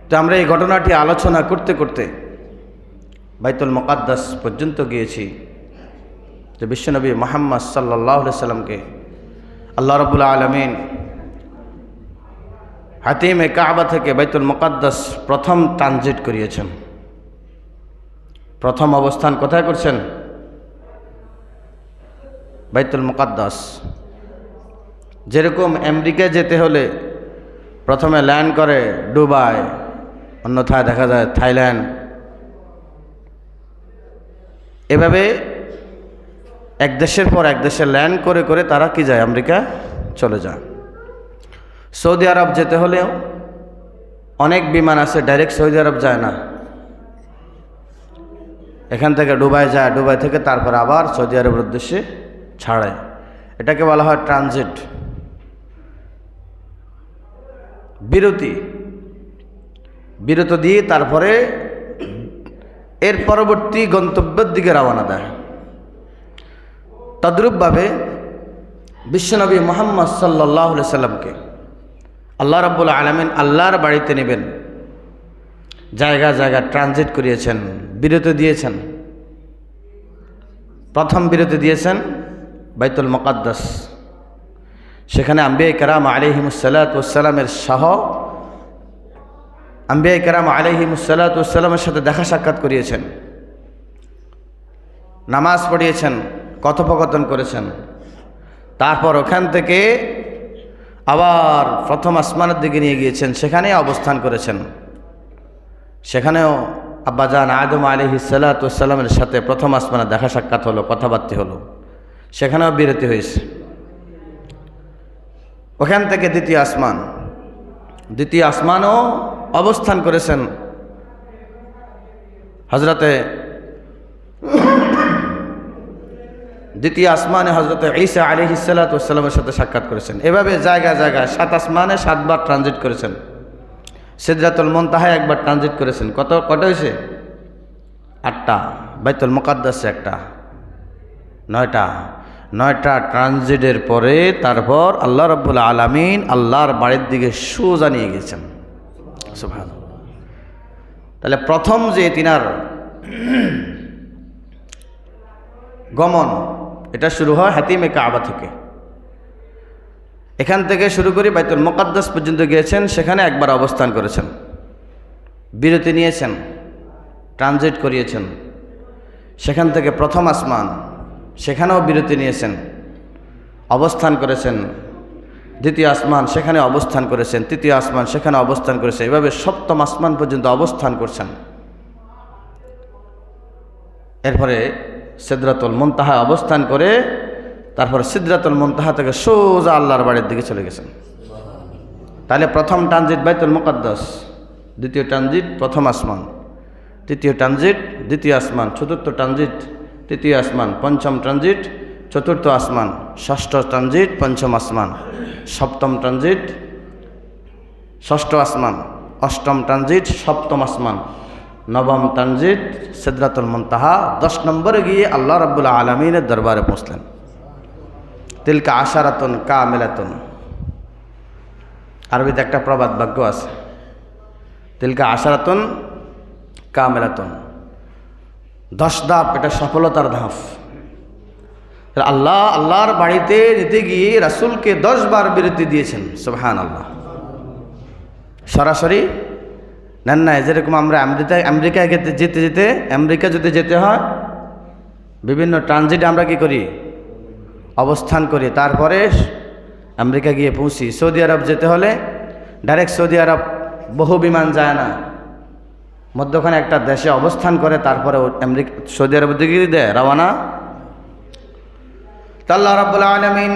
তো আমরা এই ঘটনাটি আলোচনা করতে করতে বাইতুল মুকাদ্দাস পর্যন্ত গিয়েছি, যে বিশ্বনবী মুহাম্মদ সাল্লাল্লাহু আলাইহি সাল্লামকে আল্লাহ রাব্বুল আলামিন হাতিমে কাবা থেকে বাইতুল মুকাদ্দাস প্রথম ট্রানজিট করিয়েছেন। প্রথম অবস্থান কোথায় করছেন? বাইতুল মুকাদ্দাস। যেরকম আমেরিকায় যেতে হলে প্রথমে ল্যান্ড করে দুবাই, অন্যথায় দেখা যায় থাইল্যান্ড, এভাবে এক দেশের পর এক দেশে ল্যান্ড করে করে তারা কি যায়? আমেরিকা চলে যায়। সৌদি আরব যেতে হলেও অনেক বিমান আছে, ডাইরেক্ট সৌদি আরব যায় না, এখান থেকে দুবাই যায়, দুবাই থেকে তারপর আবার সৌদি আরবের উদ্দেশ্যে ছাড়ে। এটাকে বলা হয় ট্রানজিট, বিরত দিয়ে তারপরে এর পরবর্তী গন্তব্যের দিকে রওনা দেয়। তদ্রূপভাবে বিশ্বনবী মুহাম্মদ সাল্লাল্লাহু আলাইহি সাল্লামকে আল্লাহ রাব্বুল আলামিন আল্লাহর বাড়িতে নেবেন, জায়গা জায়গা ট্রানজিট করিয়েছেন, বিরতি দিয়েছেন। প্রথম বিরতি দিয়েছেন বাইতুল মুকাদ্দাস। সেখানে আম্বিয়া কেরাম আলাইহিমুসসালাতু ওয়াসসালামের সহ আম্বিয়া কেরাম আলাইহিমুসসালাতু ওয়াসসালামের সাথে দেখা সাক্ষাৎ করিয়েছেন, নামাজ পড়িয়েছেন, কথোপকথন করেছেন। তারপর ওখান থেকে আবার প্রথম আসমানের দিকে নিয়ে গিয়েছেন, সেখানে অবস্থান করেছেন। সেখানেও আব্বাজান আদম আলাইহিসসালাতু ওয়াসসালামের সাথে প্রথম আসমানে দেখা সাক্ষাৎ হলো, কথাবার্তা হলো, সেখানেও বিরতি হয়েছে। ওখান থেকে দ্বিতীয় আসমানও অবস্থান করেছেন। হজরতে দ্বিতীয় আসমানে হজরতে ঈসা আলাইহিসসালাতু ওয়াসসালামের সাথে সাক্ষাৎ করেছেন। এভাবে জায়গায় জায়গায় 7 আসমানে 7 বার ট্রানজিট করেছেন। সিদরাতুল মুনতাহায় একবার ট্রানজিট করেছেন। কত হয়েছে? 8টা। বাইতুল মুকাদ্দাসে একটা, 9টা ট্রানজিটের পরে তারপর আল্লাহ রাব্বুল আলামিন আল্লাহর বাড়ির দিকে সোজা নিয়ে গেছেন। সুবহানাল্লাহ। তাহলে প্রথম যে তিনার গমন, এটা শুরু হয় হাতিমে কাবা থেকে। এখান থেকে শুরু করে বাইতুল মুকাদ্দাস পর্যন্ত গিয়েছেন, সেখানে একবার অবস্থান করেছেন, বিরতি নিয়েছেন, ট্রানজিট করিয়েছেন। সেখান থেকে প্রথম আসমান, সেখানেও বিরতি নিয়েছেন, অবস্থান করেছেন। দ্বিতীয় আসমান, সেখানে অবস্থান করেছেন। তৃতীয় আসমান, সেখানে অবস্থান করেছেন। এভাবে সপ্তম আসমান পর্যন্ত অবস্থান করছেন। এরপরে সিদরাতুল মুনতাহায় অবস্থান করে তারপর সিদরাতুল মুনতাহা থেকে সোজা আল্লাহর বাড়ির দিকে চলে গেছেন। তাহলে প্রথম ট্রানজিট বাইতুল মুকাদ্দাস, দ্বিতীয় ট্রানজিট প্রথম আসমান, তৃতীয় ট্রানজিট দ্বিতীয় আসমান, চতুর্থ ট্রানজিট তৃতীয় আসমান, পঞ্চম ট্রানজিট চতুর্থ আসমান, ষষ্ঠ ট্রানজিট পঞ্চম আসমান, সপ্তম ট্রানজিট ষষ্ঠ আসমান, অষ্টম ট্রানজিট সপ্তম আসমান, নবম ট্রানজিট সিদরাতুল মুনতাহা। 10 নম্বরে গিয়ে আল্লাহ রাব্বুল আলামিনের দরবারে পৌঁছলেন। তিলকা আশারাতুন কামিলাতুন, আরবিতে একটা প্রবাদ বাক্য আছে, তিলকা আশারাতুন কামিলাতুন, 10 ধাপ, এটা সফলতার ধাপ। আল্লাহর বাড়িতে যেতে গিয়ে রাসূলকে 10 বার বিরতি দিয়েছেন। সুবহানাল্লাহ। সরাসরি নেন নাই। যেরকম আমরা আমেরিকায় যেতে আমেরিকা যদি যেতে হয়, বিভিন্ন ট্রানজিটে আমরা কি করি? অবস্থান করি, তারপরে আমেরিকা গিয়ে পৌঁছি। সৌদি আরব যেতে হলে ডাইরেক্ট সৌদি আরব বহু বিমান যায় না, মধ্যখানে একটা দেশে অবস্থান করে তারপরে সৌদি আরবের দিকে দেয় রওনা। আল্লাহ রাব্বুল আলামিন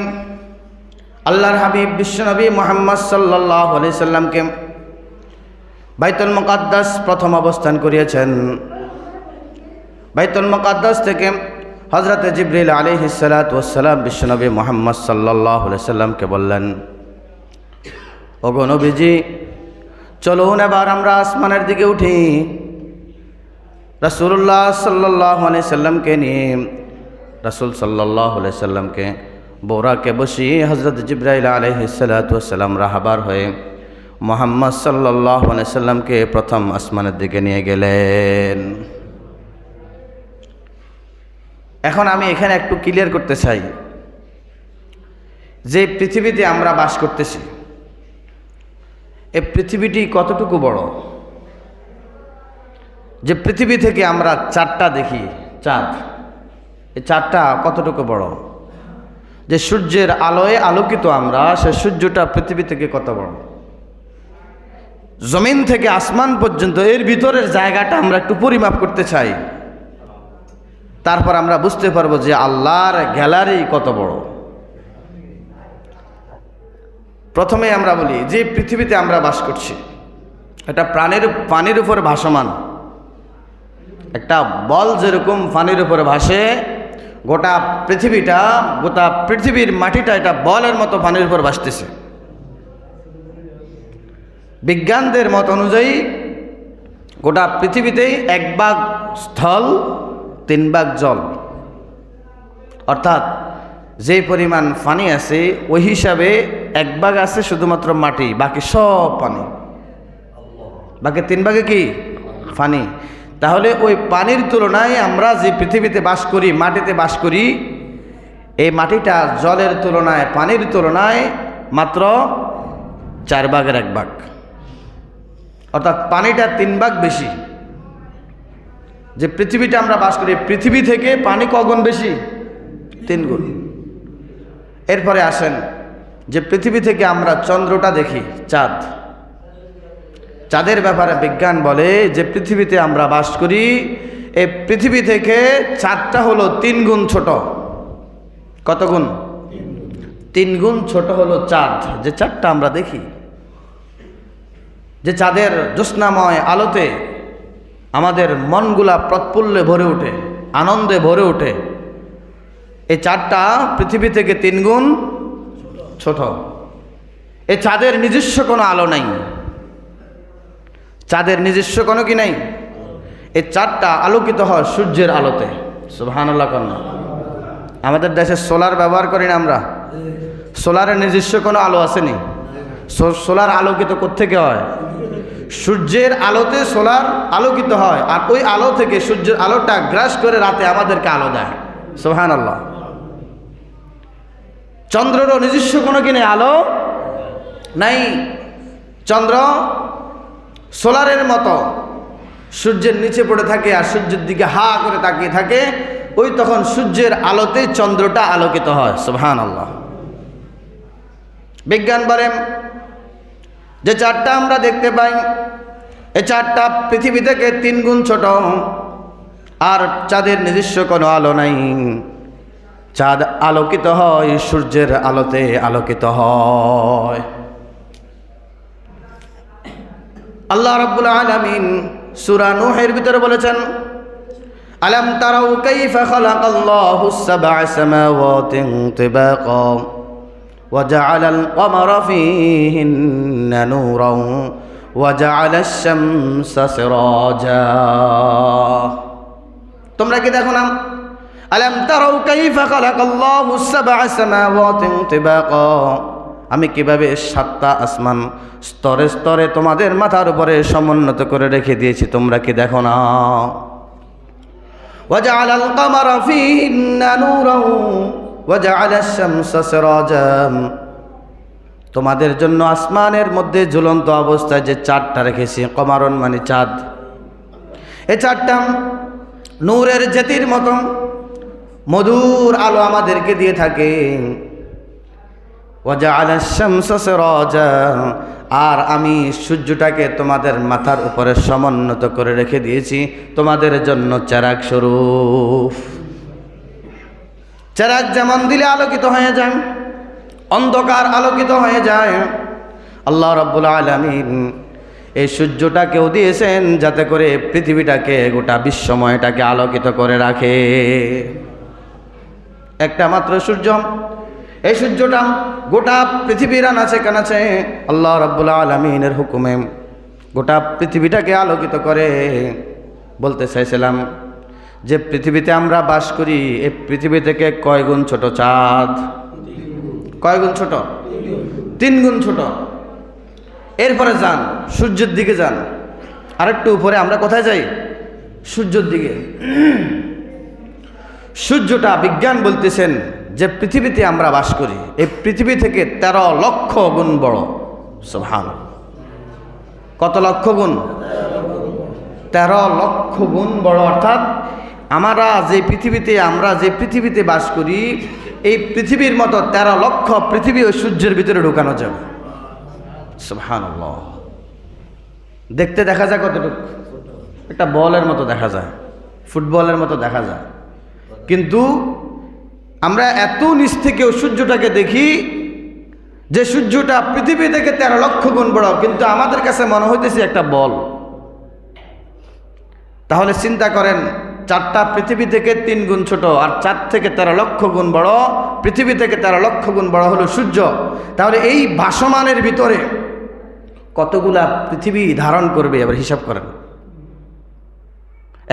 আল্লাহর হাবিব বিশ্বনবী মুহাম্মদ সাল্লাল্লাহু আলাইহি সাল্লামকে বাইতুল মুকাদ্দাস প্রথম অবস্থান করিয়েছেন। বাইতুল মুকাদ্দাস থেকে হযরতে জিবরিল আলাইহিসসালাতু ওয়াসসালাম বিশ্বনবী মুহাম্মদ সাল্লাল্লাহু আলাইহি সাল্লামকে বললেন, ওগো নবীজি, চলুন এবার আমরা আসমানের দিকে উঠি। রাসূলুল্লাহ সাল্লাল্লাহু আলাইহি সাল্লামকে নিয়ে রাসূল সাল্লাল্লাহু আলাইহি সাল্লামকে বোরাকে বসিয়ে হযরত জিবরাইল আলাইহিসসালাতু ওয়াসসালাম রাহবার হয়ে মুহাম্মদ সাল্লাল্লাহু আলাইহি সাল্লামকে প্রথম আসমানের দিকে নিয়ে গেলেন। এখন আমি এখানে একটু ক্লিয়ার করতে চাই যে পৃথিবীতে আমরা বাস করতেছি, এই পৃথিবীটি কতটুকু বড়। যে পৃথিবী থেকে আমরা চাঁদটা দেখি, চাঁদ, এই চাঁদটা কতটুকু বড়। যে সূর্যের আলোয় আলোকিত আমরা, সে সূর্যটা পৃথিবী থেকে কত বড়। জমিন থেকে আসমান পর্যন্ত এর ভিতরের জায়গাটা আমরা একটু পরিমাপ করতে চাই, তারপর আমরা বুঝতে পারবো যে আল্লাহর গ্যালারি কত বড়। প্রথমে আমরা বলি যে পৃথিবীতে আমরা বাস করছি, এটা পানির উপর ভাসমান। একটা বল যেরকম পানির উপরে ভাসে, গোটা পৃথিবীর মাটিটা এটা বলের মতো পানির উপর ভাসতেছে। বিজ্ঞানদের মত অনুযায়ী গোটা পৃথিবীতেই 1 ভাগ স্থল 3 ভাগ জল, অর্থাৎ যে পরিমাণ পানি আছে ওই হিসাবে 1 ভাগ আছে শুধুমাত্র মাটি, বাকি সব পানি, বাকি 3 ভাগে কি পানি। তাহলে ওই পানির তুলনায় আমরা যে পৃথিবীতে বাস করি, মাটিতে বাস করি, এই মাটিটা জলের তুলনায়, পানির তুলনায় মাত্র 4 ভাগের 1 ভাগ, অর্থাৎ পানিটা 3 ভাগ বেশি। যে পৃথিবীটা আমরা বাস করি, পৃথিবী থেকে পানি কগুণ বেশি? 3 গুণ। এরপরে আসেন যে পৃথিবী থেকে আমরা চন্দ্রটা দেখি, চাঁদ, চাঁদের ব্যাপারে বিজ্ঞান বলে যে পৃথিবীতে আমরা বাস করি, এই পৃথিবী থেকে চাঁদটা হলো 3 গুণ ছোট। কত গুণ? 3 গুণ ছোট হলো চাঁদ, যে চাঁদটা আমরা দেখি। যে চাঁদের জ্যোৎস্নাময় আলোতে আমাদের মনগুলা প্রফুল্লে ভরে ওঠে, আনন্দে ভরে ওঠে। এই চাঁদটা পৃথিবী থেকে 3 গুণ ছোট। এই চাঁদের নিজস্ব কোনো আলো নাই, চাঁদের নিজস্ব কোনো কি নাই। এই চাঁদটা আলোকিত হয় সূর্যের আলোতে। সুবহানাল্লাহ কন্যা। আমাদের দেশে সোলার ব্যবহার করি না আমরা, সোলারের নিজস্ব কোনো আলো আসেনি। সোলার আলোকিত কোত্থেকে হয়? সূর্যের আলোতে সোলার আলোকিত হয়, আর ওই আলো থেকে সূর্যের আলোটা গ্রাস করে রাতে আমাদেরকে আলো দেয়। সুবহানাল্লাহ। চন্দ্রেরও নিজস্ব কোনো কিনে আলো নাই। চন্দ্র সোলারের মতো সূর্যের নিচে পড়ে থাকে আর সূর্যের দিকে হা করে তাকিয়ে থাকে, ওই তখন সূর্যের আলোতে চন্দ্রটা আলোকিত হয়। সুবহানাল্লাহ। বিজ্ঞান বলেন যে চাঁদটা আমরা দেখতে পাই, এই চাঁদটা পৃথিবী থেকে 3 গুণ ছোট, আর চাঁদের নিজস্ব কোনো আলো নাই। চাঁদ আলোকিত হয় সূর্যের আলোতে আলোকিত হয়। আল্লাহ রাব্বুল আলামিন সূরা নূহের ভিতরে বলেছেন, আলাম তারাউ কাইফা খালাকাল্লাহুস সাবআ সামাওয়াতিন তিবাকা ওয়া জাআলাল কমারা ফীহিন্না নূরান ওয়া জাআলাশ শামসা সিরাজা। তোমরা কি দেখো না? আলাম তারাউ কাইফা খালাকাল্লাহুস সাবআ সামাওয়াতিন তিবাকা, আমি কিভাবে 7টা আসমান স্তরে স্তরে তোমাদের মাথার উপরে সমুন্নত করে রেখে দিয়েছি, তোমরা কি দেখো না? ওয়াজআলাল কমারা ফীহিন্না নূরান ওয়াজআলাশ শামসা সিরাজা, তোমাদের জন্য আসমানের মধ্যে ঝুলন্ত অবস্থায় যে চাঁদটা রেখেছি, কমারন মানে চাঁদ, এই চাঁদটা নূরের জ্যোতির মতো মধুর আলো আমাদেরকে দিয়ে থাকে। ওয়াজআলাশ শামসা সিরাজা, আর আমি সূর্যটাকে তোমাদের মাথার উপরে সমুন্নত করে রেখে দিয়েছি তোমাদের জন্য চেরাগ স্বরূপ। চেরাগ যেমন দিলে আলোকিত হয়ে যায়, অন্ধকার আলোকিত হয়ে যায়, আল্লাহ রাব্বুল আলামিন এই সূর্যটাকেও দিয়েছেন যাতে করে পৃথিবীটাকে, গোটা বিশ্বময়টাকে আলোকিত করে রাখে। একটা মাত্র সূর্য, এই সূর্যটা গোটা পৃথিবীর আনাচে কানাচে আল্লাহ রাব্বুল আলামিনের হুকুমে গোটা পৃথিবীটাকে আলোকিত করে। বলতে চাইছিলাম যে পৃথিবীতে আমরা বাস করি, এই পৃথিবী থেকে কয় গুণ ছোট চাঁদ? কয় গুণ ছোট? 3 গুণ ছোট। এরপরে যান সূর্যের দিকে যান, আরেকটু উপরে আমরা কোথায় যাই? সূর্যের দিকে। সূর্যটা বিজ্ঞান বলতেছেন যে পৃথিবীতে আমরা বাস করি, এই পৃথিবী থেকে 13 লক্ষ গুণ বড়। সুবহানাল্লাহ। কত লক্ষ গুণ? 13 লক্ষ গুণ বড়। অর্থাৎ আমরা যে পৃথিবীতে বাস করি, এই পৃথিবীর মতো 13 লক্ষ পৃথিবী ওই সূর্যের ভিতরে ঢুকানো যাবে। সুবহানাল্লাহ। দেখতে দেখা যায় কতটুকু? একটা বলের মতো দেখা যায়, ফুটবলের মতো দেখা যায়, কিন্তু আমরা এত নিচ থেকেও সূর্যটাকে দেখি যে সূর্যটা পৃথিবী থেকে 13 লক্ষ গুণ বড়, কিন্তু আমাদের কাছে মনে হইতেছে একটা বল। তাহলে চিন্তা করেন, 4টা পৃথিবী থেকে 3 গুণ ছোট, আর 4 থেকে 13 লক্ষ গুণ বড়, পৃথিবী থেকে 13 লক্ষ গুণ বড় হলো সূর্য। তাহলে এই ভাসমানের ভিতরে কতগুলা পৃথিবী ধারণ করবে এবার হিসাব করেন।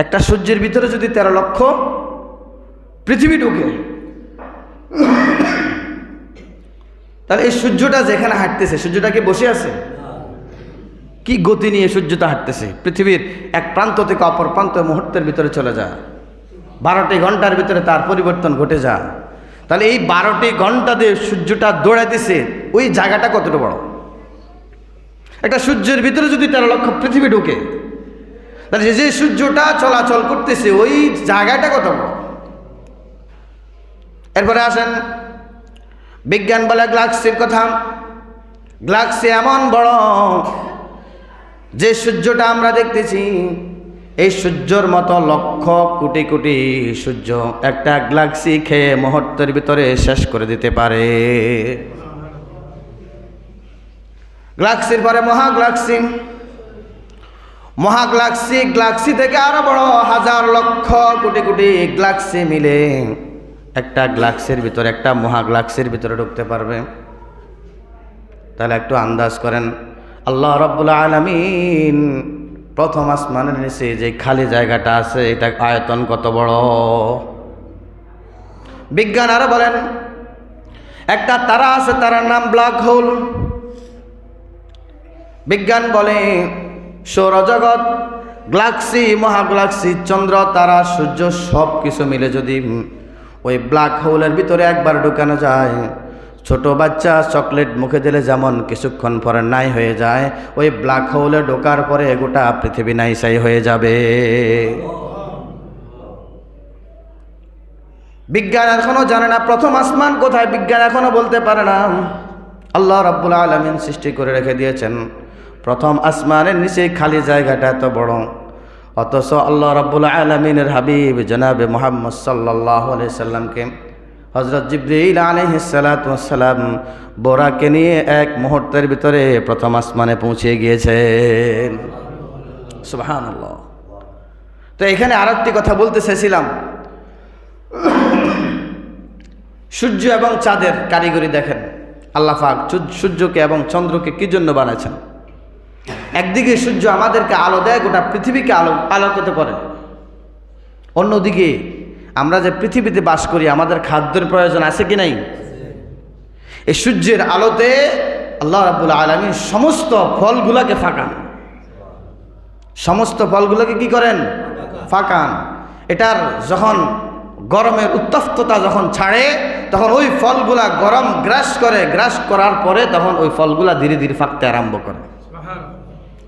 একটা সূর্যের ভিতরে যদি 13 লক্ষ পৃথিবী ঢুকে, তাহলে এই সূর্যটা যেখানে হাঁটতেছে, সূর্যটা কি বসে আছে? কি গতি নিয়ে সূর্যটা হাঁটতেছে? পৃথিবীর এক প্রান্ত থেকে অপর প্রান্ত মুহূর্তের ভিতরে চলে যায়, 12টি ঘন্টার ভিতরে তার পরিবর্তন ঘটে যায়। তাহলে এই 12টি ঘন্টা দিয়ে সূর্যটা দৌড়াইতেছে, ওই জায়গাটা কতটা বড়? একটা সূর্যের ভিতরে যদি 13 লক্ষ পৃথিবী ঢুকে, তাহলে যে সূর্যটা চলাচল করতেছে ওই জায়গাটা কত বড়? এরপরে আসেন, বিজ্ঞান বলে গ্যালাক্সির কথা। গ্যালাক্সি এমন বড় যে সূর্যটা আমরা দেখতেছি, এই সূর্যর মতো লক্ষ কোটি কোটি সূর্য একটা গ্যালাক্সি খেয়ে মুহূর্তের ভিতরে শেষ করে দিতে পারে। গ্যালাক্সির পরে মহাগ্যালাক্সি। মহাগ্যালাক্সি, গ্যালাক্সি থেকে আরো বড়, হাজার লক্ষ কোটি কোটি গ্যালাক্সি মিলে একটা গ্যালাক্সির ভিতরে, একটা মহাগ্যালাক্সির ভিতরে ঢুকতে পারবে। তাহলে একটু আন্দাজ করেন, আল্লাহ রাব্বুল আলামিন প্রথম আসমানের নিচে যে খালি জায়গাটা আছে, এটা আয়তন কত বড়? বিজ্ঞান আরো বলেন, একটা তারা আছে, তারার নাম ব্ল্যাক হোল। বিজ্ঞান বলে সৌরজগৎ, গ্যালাক্সি, মহাগ্যালাক্সি, চন্দ্র, তারা, সূর্য সব কিছু মিলে যদি ওই ব্ল্যাক হোলের ভিতরে একবার ঢুকানো যায়, ছোট বাচ্চা চকলেট মুখে দিলে যেমন কিছুক্ষণ পরে নাই হয়ে যায়, ওই ব্ল্যাক হোলে ঢোকার পরে গোটা পৃথিবী নাইসাই হয়ে যাবে। বিজ্ঞান এখনো জানে না প্রথম আসমান কোথায়, বিজ্ঞান এখনো বলতে পারে না। আল্লাহ রাব্বুল আলামিন সৃষ্টি করে রেখে দিয়েছেন প্রথম আসমানের নিচে খালি জায়গাটা এত বড়, অথচ আল্লাহ রাব্বুল আলামিনের হাবিব জনাবে মুহাম্মদ সাল্লাল্লাহু আলাইহি সাল্লামকে হযরত জিবরিল আলাইহিস সালাতু ওয়াস সালাম বোরাকে নিয়ে এক মুহূর্তের ভিতরে প্রথম আসমানে পৌঁছে গিয়েছেন। সুবহানাল্লাহ। তো এখানে আরেকটি কথা বলতে চাইছিলাম, সূর্য এবং চাঁদের কারিগরি দেখেন। আল্লাহ পাক সূর্যকে এবং চন্দ্রকে কি জন্য বানাইছেন? একদিকে সূর্য আমাদেরকে আলো দেয়, গোটা পৃথিবীকে আলোকিত করে। অন্যদিকে আমরা যে পৃথিবীতে বাস করি, আমাদের খাদ্যের প্রয়োজন আছে কি নাই? এই সূর্যের আলোতে আল্লাহ রাব্বুল আলামিন সমস্ত ফলগুলোকে ফাঁকান। সমস্ত ফলগুলোকে কি করেন? ফাঁকান। এটার যখন গরমের উত্তপ্ততা যখন ছাড়ে, তখন ওই ফলগুলা গরম গ্রাস করে, গ্রাস করার পরে তখন ওই ফলগুলা ধীরে ধীরে ফাঁকতে আরম্ভ করে।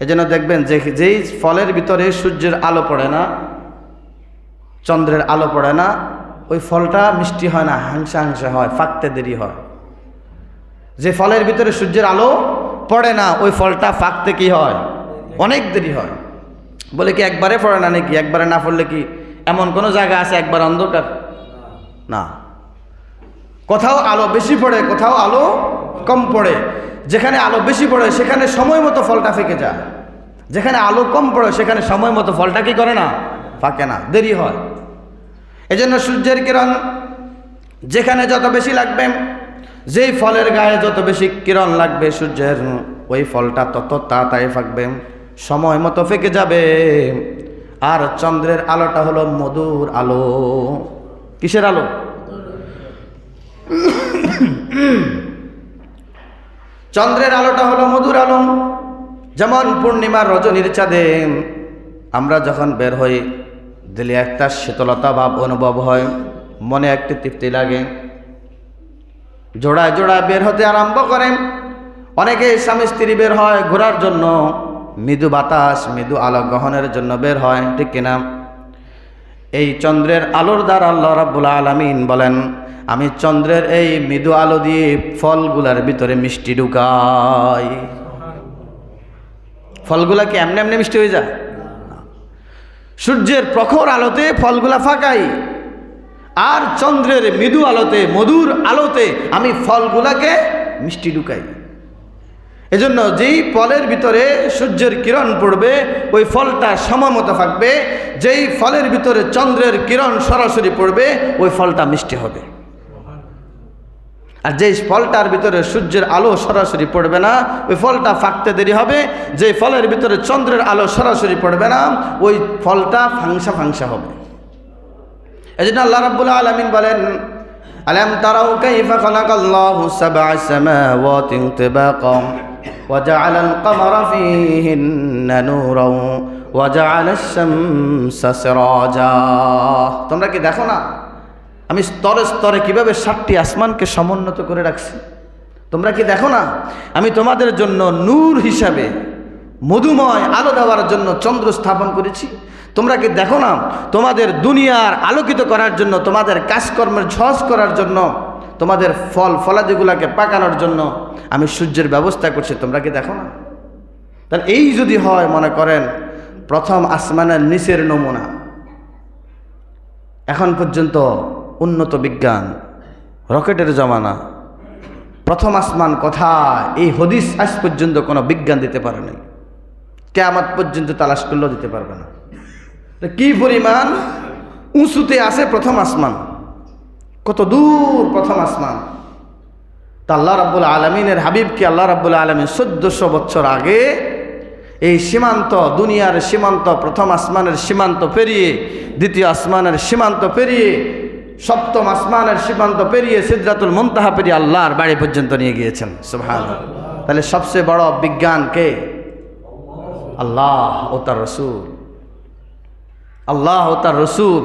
এজন্য দেখবেন যে যেই ফলের ভিতরে সূর্যের আলো পড়ে না, চন্দ্রের আলো পড়ে না, ওই ফলটা মিষ্টি হয় না, হাংসা হাংসা হয়, ফাঁকতে দেরি হয়। যে ফলের ভিতরে সূর্যের আলো পড়ে না, ওই ফলটা ফাঁকতে কি হয়? অনেক দেরি হয়। বলে কি একবারে পড়ে না নাকি? একবারে না পড়লে কি এমন কোনো জায়গা আছে একবার অন্ধকার? না, কোথাও আলো বেশি পড়ে, কোথাও আলো কম পড়ে। যেখানে আলো বেশি পড়ে সেখানে সময় মতো ফলটা ফেঁকে যায়, যেখানে আলো কম পড়ে সেখানে সময় মতো ফলটা কি করে না? ফাঁকে না, দেরি হয়। এজন্য সূর্যের কিরণ যেখানে যত বেশি লাগবে, যেই ফলের গায়ে যত বেশি কিরণ লাগবে সূর্যের, ওই ফলটা তত তাড়াতাড়ি ফাঁকবে, সময় মতো ফেঁকে যাবে। আর চন্দ্রের আলোটা হলো মধুর আলো। কিসের আলো? চন্দ্রের আলোটা হলো মধুর আলো। যেমন পূর্ণিমার রজনীর চাঁদে আমরা যখন বের হই দিলে একটা শীতলতা ভাব অনুভব হয়, মনে একটি তৃপ্তি লাগে। জোড়ায় জোড়ায় বের হতে আরম্ভ করেন। অনেকে স্বামী স্ত্রী বের হয় ঘোরার জন্য, মৃদু বাতাস মৃদু আলো গ্রহণের জন্য বের হয়, ঠিক কিনা? এই চন্দ্রের আলোর দ্বারা আল্লাহ রাব্বুল আলামিন বলেন, আমি চন্দ্রের এই মৃদু আলো দিয়ে ফলগুলার ভিতরে মিষ্টি ঢুকাই। ফলগুলা কি এমনি এমনি মিষ্টি হয়ে যায়? সূর্যের প্রখর আলোতে ফলগুলা ফাঁকাই, আর চন্দ্রের মৃদু আলোতে মধুর আলোতে আমি ফলগুলাকে মিষ্টি ঢুকাই। এজন্য যেই ফলের ভিতরে সূর্যের কিরণ পড়বে ওই ফলটা সময় মতো থাকবে, যেই ফলের ভিতরে চন্দ্রের কিরণ সরাসরি পড়বে ওই ফলটা মিষ্টি হবে। আর যেই ফলটার ভিতরে সূর্যের আলো সরাসরি পড়বে না ওই ফলটা ফাঁকতে দেরি হবে। যেই ফলের ভিতরে চন্দ্রের আলো সরাসরি পড়বে না ওই ফলটা ফাংসা ফাংসা হবে। এজন্য আল্লাহ রাব্বুল আলামিন বলেন, আলাম তারাউ কাইফা খালাকাল্লাহু সাবআ সামাওয়াতিন তিবাকা ওয়া জাআলাল কমারা ফীহিন্না নূরান ওয়া জাআলাশ শামসা সিরাজা। তোমরা কি দেখো না আমি স্তরে স্তরে কিভাবে 7টি আসমানকে সমুন্নত করে রাখছি? তোমরা কি দেখো না আমি তোমাদের জন্য নূর হিসাবে মধুময় আলো দেওয়ার জন্য চন্দ্র স্থাপন করেছি? তোমরা কি দেখো না তোমাদের দুনিয়ার আলোকিত করার জন্য, তোমাদের কাজকর্মের সহজ করার জন্য, তোমাদের ফল ফলাদিগুলাকে পাকানোর জন্য আমি সূর্যের ব্যবস্থা করছি? তোমরা কি দেখো না? তাহলে এই যদি হয়, মনে করেন প্রথম আসমানের নিচের নমুনা, এখন পর্যন্ত উন্নত বিজ্ঞান, রকেটের জমানা, প্রথম আসমান কোথায় এই হদিস আজ পর্যন্ত কোনো বিজ্ঞান দিতে পারে নাই, কিয়ামত পর্যন্ত তালাশ করলেও দিতে পারবে না। কি পরিমাণ উঁচুতে আছে প্রথম আসমান, কত দূর প্রথম আসমান। তা আল্লাহ রাব্বুল আলামিনের হাবিবকে আল্লাহ রাব্বুল আলামিন 1400 বছর আগে এই সীমান্ত, দুনিয়ার সীমান্ত, প্রথম আসমানের সীমান্ত পেরিয়ে, দ্বিতীয় আসমানের সীমান্ত পেরিয়ে, সপ্তম আসমানের সীমান্ত পেরিয়ে, সিদরাতুল মুনতাহা পেরিয়ে আল্লাহর বাড়ি পর্যন্ত নিয়ে গিয়েছেন। সুবহানাল্লাহ। তাহলে সবচেয়ে বড় বিজ্ঞান কে? আল্লাহ ও তার রসুল। আল্লাহ ও তার রসুল,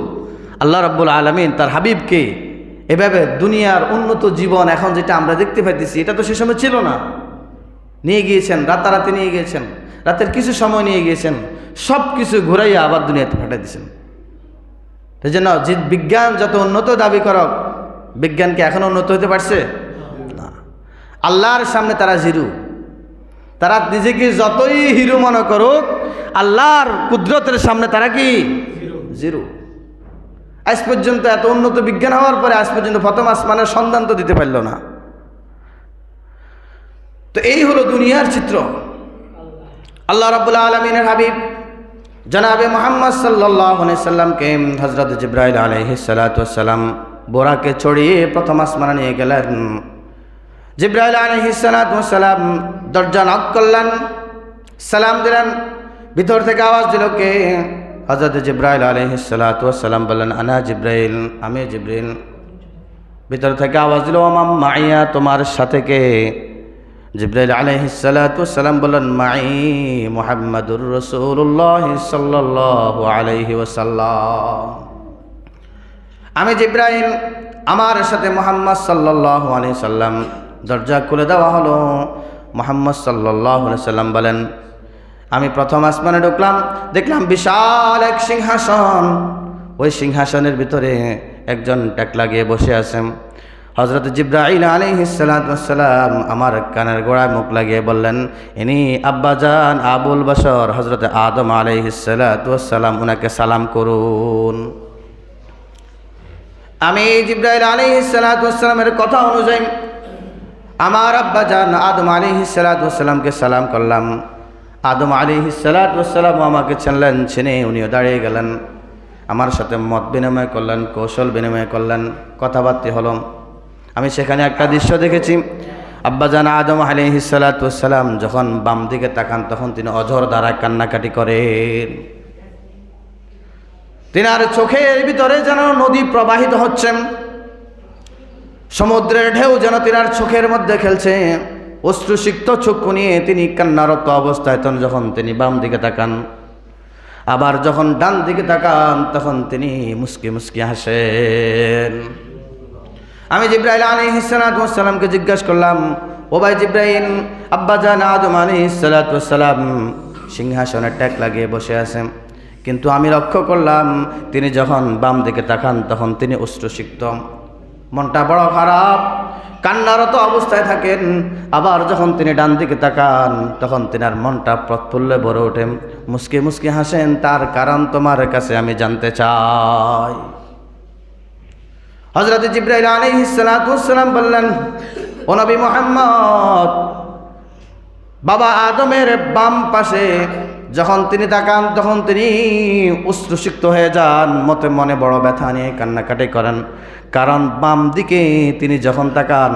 আল্লাহ রাব্বুল আলামিন তার হাবিবকে এভাবে দুনিয়ার উন্নত জীবন এখন যেটা আমরা দেখতে পাইতেছি এটা তো সে সময় ছিল না। নিয়ে গিয়েছেন, রাতারাতি নিয়ে গিয়েছেন, রাতের কিছু সময় নিয়ে গিয়েছেন, সব কিছু ঘুরাইয়া আবার দুনিয়াতে পাঠিয়ে দিয়েছেন। সেই জন্য যে বিজ্ঞান যত উন্নত দাবি করক, বিজ্ঞানকে এখন উন্নত হতে পারছে না। আল্লাহর সামনে তারা জিরো। তারা নিজেকে যতই হিরো মনে করুক, আল্লাহর কুদরতের সামনে তারা কি জিরো। আজ পর্যন্ত এত উন্নত বিজ্ঞান হওয়ার পরে আজ পর্যন্ত প্রথম আসমানের সন্ধান তো দিতে পারল না। তো এই হলো দুনিয়ার চিত্র। আল্লাহ রাব্বুল আলামিনের হাবিব জনাবে মুহাম্মদ সাল্লাল্লাহু আলাইহি সাল্লামকে হযরত জিবরাইল আলাইহিস সালাতু ওয়াস সালাম বোরাকে চড়িয়ে প্রথম আসমানে নিয়ে গেলেন। জিবরাইল আলাইহিস সালাতু ওয়াস সালাম দরজা নক করলেন, সালাম দিলেন। ভিতর থেকে আওয়াজ দিল, কে? হযরত জিবরাইল আলাইহিস সালাতু ওয়াস সালাম বললেন, আনা জিবরাইল, আমি জিবরাইল। ভিতর থেকে আওয়াজ দিল, ওমাম মাইয়া, তোমার সাথে কে? জিবরাইল আলাইহিস সালাতু ওয়াস সালাম বললেন, মাই মুহাম্মাদুর রাসূলুল্লাহ সাল্লাল্লাহু আলাইহি ওয়াসাল্লাম। আমি জিবরাইল, আমার সাথে মুহাম্মদ সাল্লাল্লাহু আলাইহি সাল্লাম। দরজা খুলে দেওয়া হলো। মুহাম্মদ সাল্লাল্লাহু আলাইহি সাল্লাম বলেন, আমি প্রথম আসমানে ঢুকলাম, দেখলাম বিশাল এক সিংহাসন। ওই সিংহাসনের ভিতরে একজন ট্যাক লাগিয়ে বসে আছেন। হযরত জিবরাইল আলাইহিস সালাতু ওয়াস সালাম আমার কানের গোড়ায় মুখ লাগিয়ে বললেন, ইনি আব্বাজান আবুল বাশর হযরত আদম আলাইহিস সালাতু ওয়াস সালাম, উনাকে সালাম করুন। আমি জিবরাইল আলাইহিস সালাতু ওয়াস সালামের কথা অনুযায়ী আমার আব্বাজান আদম আলাইহিস সালাতু ওয়াস সালামকে সালাম করলাম। আদম আলাইহিস সালাতু ওয়াস সালাম আমাকে চিনলেন, চিনে উনিও দাঁড়িয়ে গেলেন, আমার সাথে মত বিনিময় করলেন, কৌশল বিনিময় করলেন, কথাবার্তা হলো। আমি সেখানে একটা দৃশ্য দেখেছি, আব্বাজান আদম আলাইহিস সালাতু ওয়াস সালাম যখন বাম দিকে তাকান তখন তিনি অঝর দ্বারা কান্নাকাটি করেন। তিনার চোখের ভিতরে যেন নদী প্রবাহিত হচ্ছে, সমুদ্রের ঢেউ যেন তিনার চোখের মধ্যে খেলছে। অশ্রুসিক্ত চক্ষু নিয়ে তিনি কান্নারত অবস্থায় যখন তিনি বাম দিকে তাকান, আবার যখন ডান দিকে তাকান তখন তিনি মুস্কি মুস্কি হাসেন। আমি জিব্রাইল আলাইহিস সালাতু ওয়াস সালামকে জিজ্ঞাসা করলাম, ও ভাই জিব্রাইল, আব্বাজান আদম আলাইহিস সালাতু ওয়াস সালাম সিংহাসনে ট্যাক লাগিয়ে বসে আছেন, কিন্তু আমি লক্ষ্য করলাম তিনি যখন বাম দিকে তাকান তখন তিনি অশ্রুসিক্ত, মনটা বড় খারাপ, কান্নারত অবস্থায় থাকেন। আবার যখন তিনি ডান দিকে তাকান তখন তিনার মনটা প্রফুল্লে ভরে ওঠে, মুস্কি মুস্কি হাসেন। তার কারণ তোমার কাছে আমি জানতে চাই। হযরত জিবরাইল আলাইহিস সালাতু ওয়াস সালাম বললেন, ও নবী মুহাম্মদ, বাবা আদমের বাম পাশে যখন তিনি তাকান তখন তিনি অশ্রুসিক্ত হয়ে যান, মনে বড় ব্যথা নিয়ে কান্নাকাটি করেন। কারণ বাম দিকে তিনি যখন তাকান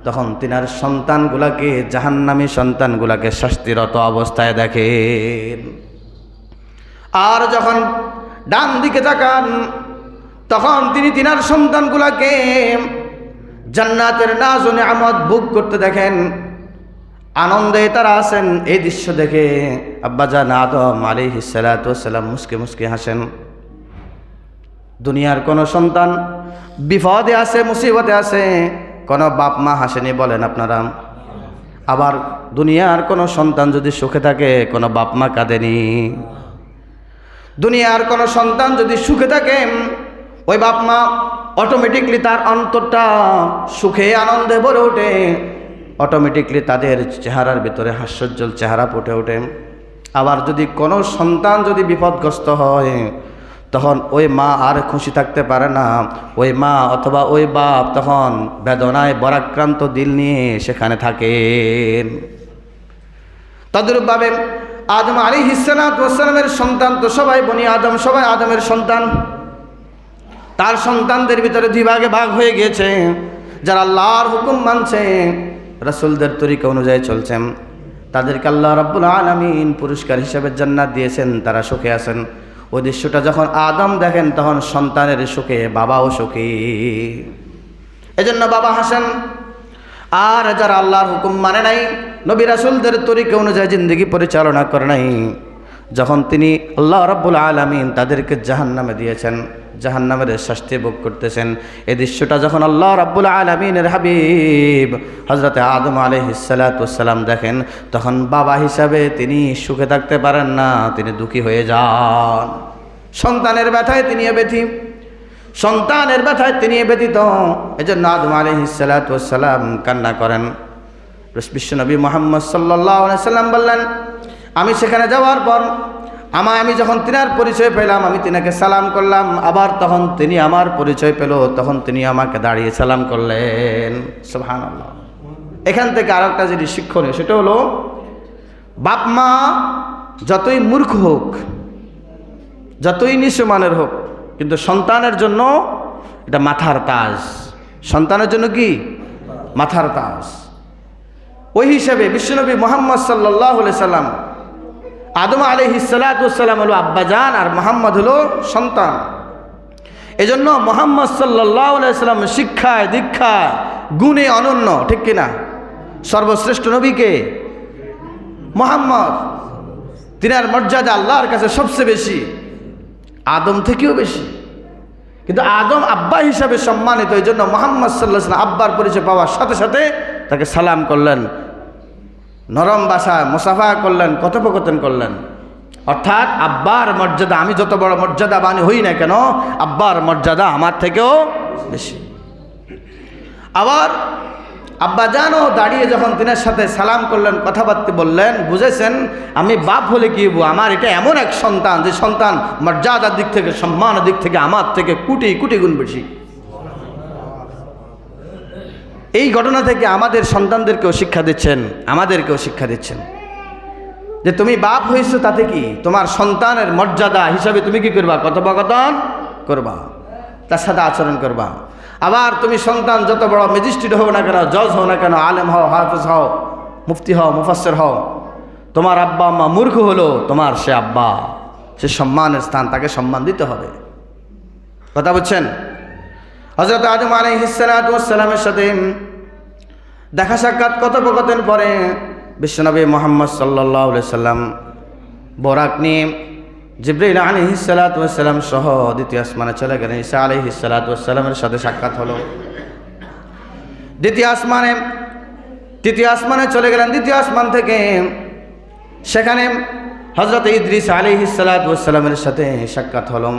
তখন তিনার সন্তানগুলাকে, জাহান্নামী সন্তানগুলাকে শাস্তিরত অবস্থায় দেখেন। আর যখন ডান দিকে তাকান তখন তিনি তিনার সন্তানগুলাকে জান্নাতের নাজ ও নিয়ামত ভোগ করতে দেখেন, আনন্দে তারা আছেন। এই দৃশ্য দেখে আব্বাজান আদম আলাইহিস সালাতু ওয়াস সালাম মুস্কি মুস্কি হাসেন। দুনিয়ার কোন সন্তান বিপদে আছে, মুসিবতে আছে, কোন বাপ মা হাসেনি বলেন আপনারা? আবার দুনিয়ার কোন সন্তান যদি সুখে থাকে কোন বাপ মা কাঁদেনি। দুনিয়ার কোন সন্তান যদি সুখে থাকে ওই বাপ মা অটোমেটিকলি তার অন্তরটা সুখে আনন্দে ভরে ওঠে, অটোমেটিকলি তাদের চেহারার ভিতরে হাস্যোজ্জ্বল চেহারা ফুটে ওঠে। আবার যদি কোনো সন্তান যদি বিপদগ্রস্ত হয় তখন ওই মা আর খুশি থাকতে পারে না, ওই মা অথবা ওই বাপ তখন বেদনায় বরাক্রান্ত দিল নিয়ে সেখানে থাকেন। তদ্রূপভাবে আদম আলাইহিস সালাতু ওয়াস সালামের সন্তান তো সবাই বনি আদম, সবাই আদমের সন্তান। তার সন্তানদের ভিতরে দুই ভাগে ভাগ হয়ে গিয়েছে। যারা আল্লাহর হুকুম মানছে, রাসূলদের তরিকা অনুযায়ী চলছেন, তাদেরকে আল্লাহ রাব্বুল আলামিন পুরস্কার হিসেবে জান্নাত দিয়েছেন, তারা সুখে আছেন। ওই দৃশ্যটা যখন আদম দেখেন তখন সন্তানের সুখে বাবাও সুখী, এজন্য বাবা হাসেন। আর যারা আল্লাহর হুকুম মানে নাই, নবী রাসূলদের তরিকা অনুযায়ী জিন্দগি পরিচালনা করে নাই, যখন তিনি আল্লাহ রাব্বুল আলামিন তাদেরকে জাহান্নামে দিয়েছেন, জাহান্নামের শাস্তি ভোগ করতেছেন, এই দৃশ্যটা যখন আল্লাহ রাব্বুল আলামিনের হাবিব হযরতে আদম আলাইহিস সালাতু ওয়াস সালাম দেখেন, তখন বাবা হিসাবে তিনি সুখে থাকতে পারেন না, তিনি দুঃখী হয়ে যান। সন্তানের ব্যথায় তিনি ব্যথী, সন্তানের ব্যথায় তিনি ব্যথিত। এজন্য আদম আলাইহিস সালাতু ওয়াস সালাম কান্না করেন। বিশ্বনবী মুহাম্মদ সাল্লাল্লাহু আলাইহি সাল্লাম বললেন, আমি সেখানে যাওয়ার পর আমি যখন তিনার পরিচয় পেলাম, আমি তিনাকে সালাম করলাম। আবার তখন তিনি আমার পরিচয় পেল, তখন তিনি আমাকে দাঁড়িয়ে সালাম করলেন। সুবহানাল্লাহ। এখান থেকে আর একটা জিনিস শিক্ষণীয়, সেটা হলো বাপ মা যতই মূর্খ হোক, যতই নিঃস্বমানের হোক, কিন্তু সন্তানের জন্য এটা মাথার তাজ। সন্তানের জন্য কি মাথার তাজ। ওই হিসাবে বিশ্বনবী মুহাম্মদ সাল্লাল্লাহু আলাইহি সাল্লাম, আদম আলাইহিস সালাতু ওয়াস সালাম হলো আব্বাজান আর মুহাম্মদ হলো সন্তান। এজন্য মুহাম্মদ সাল্লাল্লাহু আলাইহি সাল্লাম শিক্ষায় দীক্ষায় গুণে অনন্য, ঠিক কিনা? সর্বশ্রেষ্ঠ নবীকে মুহাম্মদ, তিনার মর্যাদা আল্লাহর কাছে সবচেয়ে বেশি, আদম থেকেও বেশি। কিন্তু আদম আব্বা হিসাবে সম্মানিত, এই জন্য মুহাম্মদ সাল্লাল্লাহু আলাইহি সাল্লাম আব্বার পরিচয় পাওয়ার সাথে সাথে তাকে সালাম করলেন, নরম ভাষায় মুসাফা করলেন, কথোপকথন করলেন। অর্থাৎ আব্বার মর্যাদা, আমি যত বড় মর্যাদাবান হই না কেন, আব্বার মর্যাদা আমার থেকেও বেশি। আবার আব্বাজানও দাঁড়িয়ে যখন তিনার সাথে সালাম করলেন, কথাবার্তা বললেন, বুঝেছেন আমি বাপ হলে কি হবো, আমার এটা এমন এক সন্তান যে সন্তান মর্যাদার দিক থেকে, সম্মানের দিক থেকে আমার থেকে কোটি কোটি গুণ বেশি। এই ঘটনা থেকে আমাদের সন্তানদেরকেও শিক্ষা দিচ্ছেন, আমাদেরকেও শিক্ষা দিচ্ছেন যে তুমি বাপ হয়েছো, তাতে কি তোমার সন্তানের মর্যাদা হিসাবে তুমি কি করবা, কথোপকথন করবা, তার সাথে আচরণ করবা। আবার তুমি সন্তান যত বড় ম্যাজিস্ট্রেট হও না কেন, জজ হও না কেন, আলেম হও, হাফেজ হও, মুফতি হও, মুফাসসির হও, তোমার আব্বা আম্মা মূর্খ হলো, তোমার সে আব্বা, সে সম্মানের স্থান, তাকে সম্মান দিতে হবে। কথা বুঝছেন? হযরত আদম আলাইহিস সালাতু ওয়াস সালামের সাথে দেখা সাক্ষাৎ কথোপকথন পরে বিশ্বনবী মুহাম্মদ সাল্লাল্লাহু আলাইহি সাল্লাম বরাক নিয়ে জিবরাইল আলাইহিস সালাতু ওয়াস সালাম সহ দ্বিতীয় আসমানে চলে গেলেন। ঈসা আলাইহিস সালাতু ওয়াস সালামের সাথে সাক্ষাৎ হলো। তৃতীয় আসমানে চলে গেলেন। দ্বিতীয় আসমান থেকে সেখানে হযরত ইদ্রিস আলাইহিস সালাতু ওয়াস সালামের সাথে সাক্ষাৎ হলো।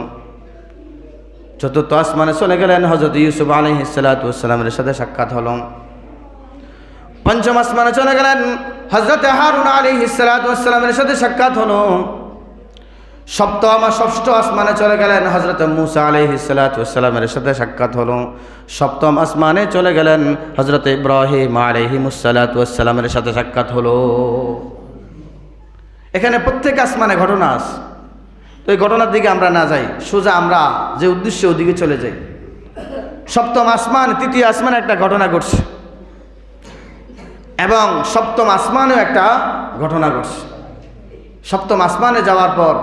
চতুর্থ আসমানে চলে গেলেন, হযরত ইউসুফ আলাইহিস সালাতু ওয়াস সালামের সাথে সাক্ষাৎ হলো। পঞ্চম আসমানে চলে গেলেন, হযরত হারুন আলাইহিস সালাতু ওয়াস সালামের সাথে সাক্ষাৎ হলো। ষষ্ঠ আসমানে চলে গেলেন, হযরত মূসা আলাইহিস সালাতু ওয়াস সালামের সাথে সাক্ষাৎ হলো। সপ্তম আসমানে চলে গেলেন, হযরত ইব্রাহিম আলাইহিস সালাতু ওয়াস সালামের সাথে সাক্ষাৎ হলো। এখানে প্রত্যেক আসমানে ঘটনা আছে। তো এই ঘটনার দিকে আমরা না যাই, সোজা আমরা যে উদ্দেশ্যে ওদিকে চলে যাই। সপ্তম আসমান, তৃতীয় আসমানে একটা ঘটনা ঘটছে এবং সপ্তম আসমানেও একটা ঘটনা ঘটছে। সপ্তম আসমানে যাওয়ার পর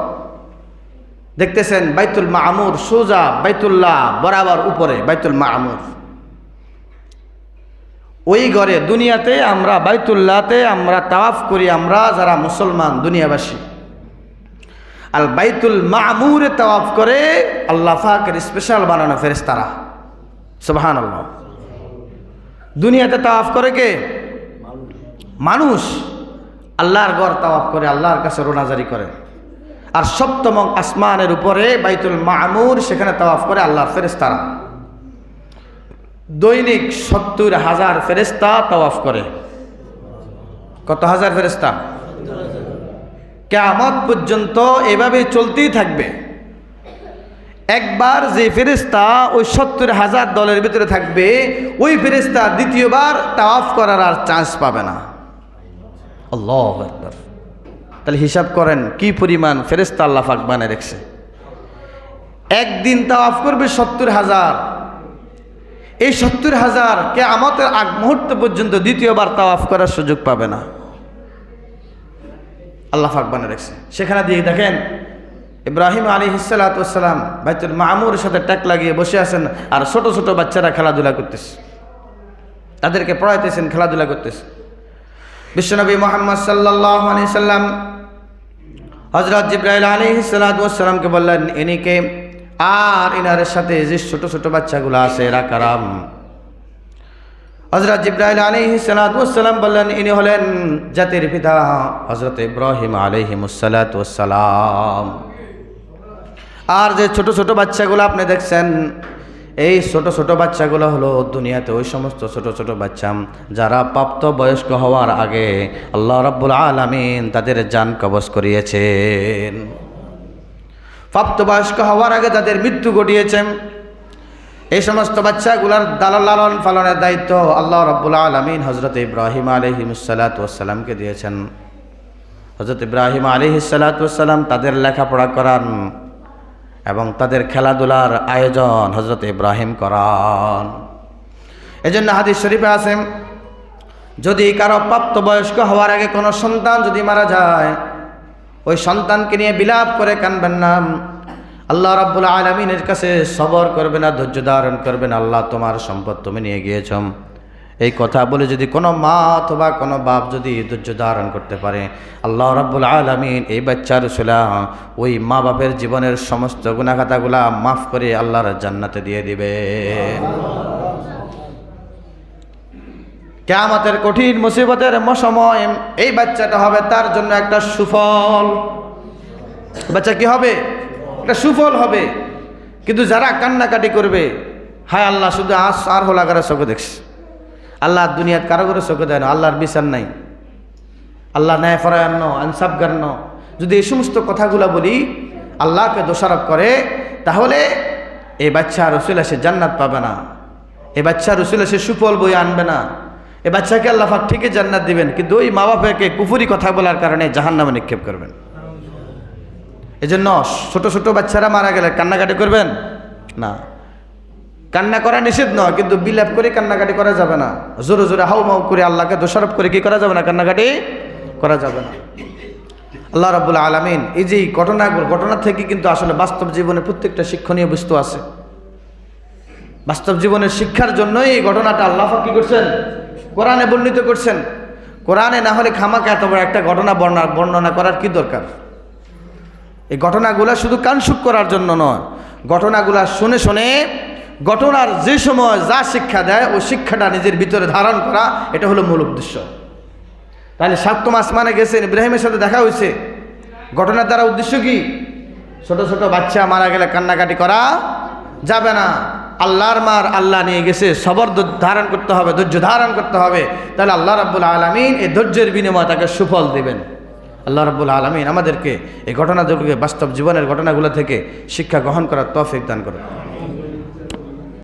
দেখতেছেন বাইতুল মামুর, সোজা বাইতুল্লাহ বরাবর উপরে বাইতুল মামুর। ওই ঘরে দুনিয়াতে আমরা বাইতুল্লাহতে আমরা তাওয়াফ করি, আমরা যারা মুসলমান দুনিয়াবাসী। আর বাইতুল মামুরে তাওয়াফ করে আল্লাহ পাকের স্পেশাল বানানো ফেরেশতারা। সুবহানাল্লাহ। দুনিয়াতে তাওয়াফ করে কে? মানুষ। আল্লাহর ঘর তাওয়াফ করে, আল্লাহর কাছে রোনাজারি করে। আর সপ্তম আসমানের উপরে বাইতুল মামুর, সেখানে তাওয়াফ করে আল্লাহর ফেরেশতারা। দৈনিক ৭০,০০০ ফেরেশতা তাওয়াফ করে। কত হাজার ফেরেশতা? কিয়ামত পর্যন্ত এভাবে চলতেই থাকবে। একবার যে ফেরেশতা ওই ৭০,০০০ দলের ভিতরে থাকবে, ওই ফেরেশতা দ্বিতীয়বার তাওয়াফ করার আর চান্স পাবে না। আল্লাহু আকবার। তাহলে হিসাব করেন কি পরিমাণ ফেরেশতা আল্লাহ পাক বানিয়ে রেখেছে। একদিন তাওয়াফ করবে ৭০,০০০। এই ৭০,০০০ কিয়ামতের আগ মুহূর্ত পর্যন্ত দ্বিতীয়বার তাওয়াফ করার সুযোগ পাবে না। আল্লাহ পাক বানিয়ে রেখেছে। সেখানে দিয়ে দেখেন ইব্রাহিম আলাইহিস সালাতু ওয়াস সালাম বাইতুল মামুরের সাথে ট্যাক লাগিয়ে বসে আছেন, আর ছোট ছোট বাচ্চারা খেলাধুলা করতেছে, তাদেরকে পড়াইতেছেন, খেলাধুলা করতেছে। বিশ্বনবী মুহাম্মদ সাল্লাল্লাহু আলাইহি সাল্লাম হযরত জিবরাইল আলাইহিস সালাতু ওয়াস সালামকে বললেন, ইনিকে আর ইনার সাথে যে ছোট ছোট বাচ্চাগুলো আছে এরা কারাম? হযরত জিবরাইল আলাইহিস সালাতু ওয়াস সালাম বললেন, ইনি হলেন জাতির পিতা হযরত ইব্রাহিম আলাইহিস সালাতু ওয়াস সালাম। আর যে ছোট ছোট বাচ্চাগুলো আপনি দেখছেন, এই ছোট ছোট বাচ্চাগুলো হলো দুনিয়াতে ওই সমস্ত ছোট ছোট বাচ্চা যারা প্রাপ্ত বয়স্ক হওয়ার আগে আল্লাহ রাব্বুল আলামিন তাদের জান কবজ করিয়েছেন। প্রাপ্তবয়স্ক হওয়ার আগে তাদের মৃত্যু ঘটিয়েছেন। এই সমস্ত বাচ্চাগুলার লালন পালনের দায়িত্ব আল্লাহ রাব্বুল আলামিন হযরত ইব্রাহিম আলাইহিস সালাতু ওয়াস সালামকে দিয়েছেন। হযরত ইব্রাহিম আলাইহিস সালাতু ওয়াস সালাম তাদের লেখাপড়া করান এবং তাদের খেলাধুলার আয়োজন হযরত ইব্রাহিম করান। এজন্য হাদিস শরীফে আছে, যদি কারো প্রাপ্তবয়স্ক হওয়ার আগে কোনো সন্তান যদি মারা যায়, ওই সন্তানকে নিয়ে বিলাপ করে কাঁদবেন না। আল্লাহ রাব্বুল আলামিনের কাছে সবর করবে না, ধৈর্য ধারণ করবেন। আল্লাহ তোমার সম্পদ তুমি নিয়ে গিয়েছ, এই কথা বলে যদি কোনো মা অথবা কোনো বাপ যদি ধৈর্য ধারণ করতে পারে, আল্লাহ রাব্বুল আলামিন এই বাচ্চার উসিলা ওই মা বাপের জীবনের সমস্ত গুনাহ খাতাগুলা মাফ করে আল্লাহর জান্নাতে দিয়ে দিবে। কিয়ামতের কঠিন মুসিবতের সময় এই বাচ্চাটা হবে তার জন্য একটা সুফল। বাচ্চা কি হবে? একটা সুফল হবে। কিন্তু যারা কান্নাকাটি করবে, হায় আল্লাহ শুধু আর হোলাগারে চোখে দেখছে, আল্লাহ দুনিয়াত কারো করে চোখে দেয় না, আল্লাহর বিচার নাই, আল্লাহ ন্যায় ফরায়ান্ন আনসাবগার্ন, যদি এই সমস্ত কথাগুলো বলি, আল্লাহকে দোষারোপ করে, তাহলে এই বাচ্চা রসুল সে জান্নাত পাবে না, এই বাচ্চা রসুল সে সুফল বই আনবে না। এই বাচ্চাকে আল্লাহ পাক ঠিকই জান্নাত দিবেন, কিন্তু ওই মা বাবাকে কুফরি কথা বলার কারণে জাহান্নামে নিক্ষেপ করবেন। এজন্য ছোট ছোট বাচ্চারা মারা গেলে কান্নাকাটি করবেন না। কান্না করা নিষেধ নয়, কিন্তু বিলাপ করে কান্নাকাটি করা যাবে না। জোরে জোরে হাউমাউ করে আল্লাহকে দোষারোপ করে কি করা যাবে না? কান্নাকাটি করা যাবে না। আল্লাহ রাব্বুল আলামিন এই যে ঘটনা থেকে কিন্তু আসলে বাস্তব জীবনে প্রত্যেকটা শিক্ষণীয় বস্তু আছে। বাস্তব জীবনের শিক্ষার জন্যই এই ঘটনাটা আল্লাহ পাক কি করছেন, কোরআনে বর্ণিত করছেন। কোরআনে না হলে খামাকা এত বড় একটা ঘটনা বর্ণনা করার কি দরকার? এই ঘটনাগুলা শুধু কানসুক করার জন্য নয়, ঘটনাগুলা শুনে শুনে ঘটনার যে সময় যা শিক্ষা দেয় ওই শিক্ষাটা নিজের ভিতরে ধারণ করা, এটা হলো মূল উদ্দেশ্য। তাহলে সপ্তম আসমানে গেছেন, ইব্রাহিমের সাথে দেখা হয়েছে, ঘটনার দ্বারা উদ্দেশ্য কি? ছোট ছোট বাচ্চা মারা গেলে কান্নাকাটি করা যাবে না। আল্লাহর মার আল্লাহ নিয়ে গেছে, সবর ধারণ করতে হবে, ধৈর্য ধারণ করতে হবে। তাহলে আল্লাহ রাব্বুল আলামিন এই ধৈর্যের বিনিময়ে তাকে সুফল দেবেন। আল্লাহ রাব্বুল আলামিন আমাদেরকে এই ঘটনাগুলোকে, বাস্তব জীবনের ঘটনাগুলো থেকে শিক্ষা গ্রহণ করার তৌফিক দান করুন।